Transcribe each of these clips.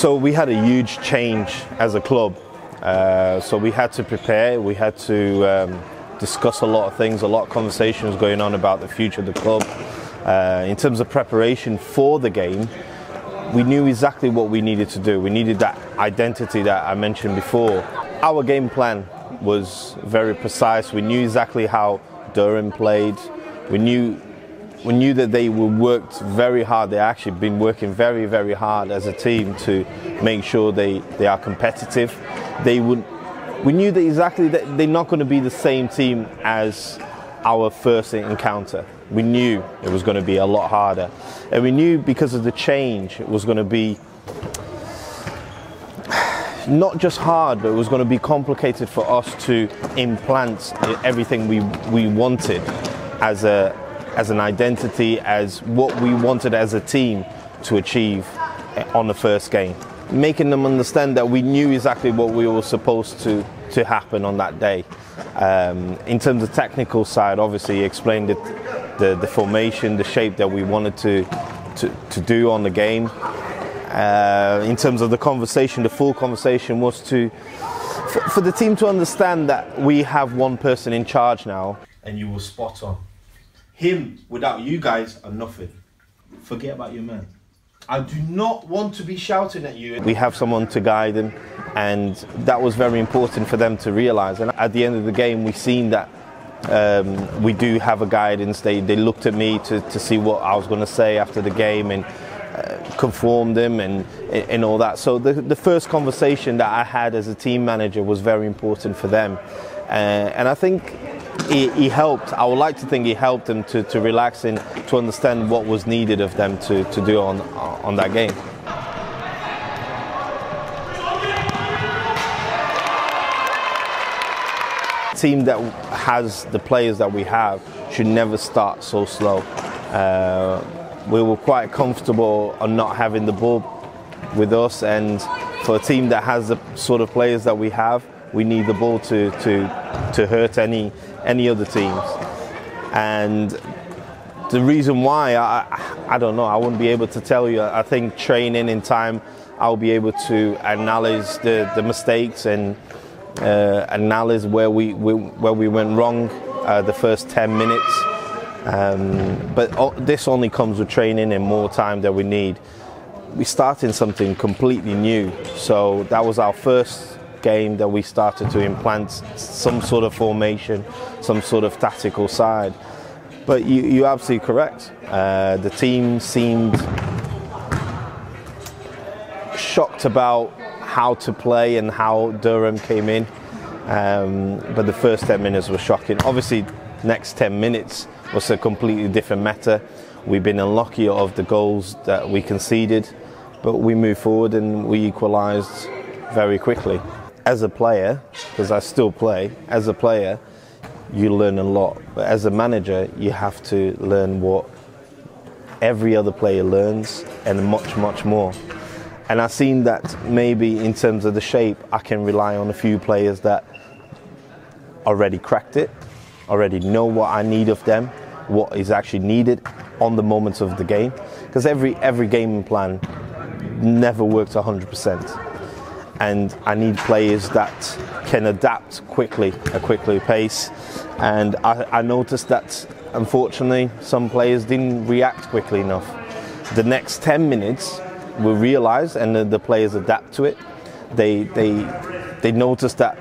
So we had a huge change as a club. So we had to prepare, we had to discuss a lot of things, a lot of conversations going on about the future of the club. In terms of preparation for the game, we knew exactly what we needed to do. We needed that identity that I mentioned before. Our game plan was very precise. We knew exactly how Durham played. We knew that they worked very hard. They actually been working very, very hard as a team to make sure they are competitive. We knew that exactly that they're not going to be the same team as our first encounter. We knew it was going to be a lot harder. And we knew because of the change, it was going to be not just hard, but it was going to be complicated for us to implant everything we wanted as an identity, as what we wanted as a team to achieve on the first game. Making them understand that we knew exactly what we were supposed to happen on that day. In terms of technical side, obviously he explained the formation, the shape that we wanted to do on the game. In terms of the conversation, the full conversation was for the team to understand that we have one person in charge now. And you were spot on. Him, without you guys, are nothing. Forget about your man. I do not want to be shouting at you. We have someone to guide them, and that was very important for them to realise. And at the end of the game, we've seen that we do have a guidance. They looked at me to see what I was going to say after the game and conform them and all that. So the first conversation that I had as a team manager was very important for them. And I think he helped. I would like to think he helped them to relax and to understand what was needed of them to do on that game. A team that has the players that we have should never start so slow. We were quite comfortable on not having the ball with us, and for a team that has the sort of players that we have, we need the ball to hurt any other teams. And the reason why, I don't know, I wouldn't be able to tell you. I think training in time, I'll be able to analyze the mistakes and analyze where we went wrong the first 10 minutes. But this only comes with training and more time that we need. We're starting something completely new. So that was our first game that we started to implant some sort of formation, some sort of tactical side. But you're absolutely correct. The team seemed shocked about how to play and how Durham came in. But the first 10 minutes were shocking. Obviously, next 10 minutes was a completely different matter. We've been unlucky of the goals that we conceded, but we moved forward and we equalised very quickly. As a player, because I still play, as a player, you learn a lot. But as a manager, you have to learn what every other player learns and much, much more. And I've seen that maybe in terms of the shape, I can rely on a few players that already cracked it, already know what I need of them, what is actually needed on the moments of the game. Because every game plan never works 100%. And I need players that can adapt quickly, a quicker pace. And I noticed that, unfortunately, some players didn't react quickly enough. The next 10 minutes, we realised, and the players adapt to it. They noticed that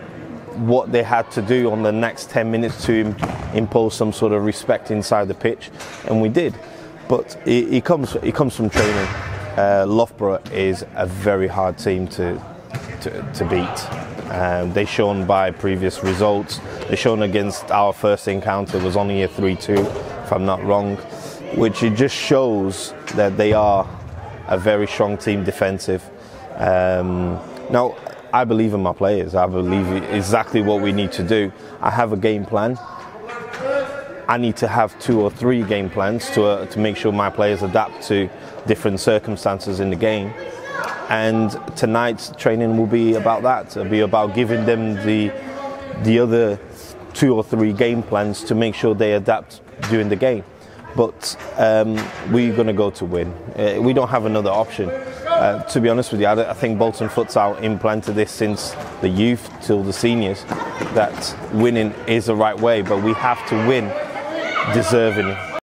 what they had to do on the next 10 minutes to impose some sort of respect inside the pitch, and we did. But it comes from training. Loughborough is a very hard team to beat. They've shown by previous results. They've shown against our first encounter was only a 3-2, if I'm not wrong, which it just shows that they are a very strong team defensive. Now, I believe in my players. I believe exactly what we need to do. I have a game plan. I need to have 2 or 3 game plans to make sure my players adapt to different circumstances in the game. And tonight's training will be about that. It'll be about giving them the other 2 or 3 game plans to make sure they adapt during the game. But we're going to go to win. We don't have another option. To be honest with you, I think Bolton Futsal implanted this since the youth till the seniors, that winning is the right way, but we have to win deservingly.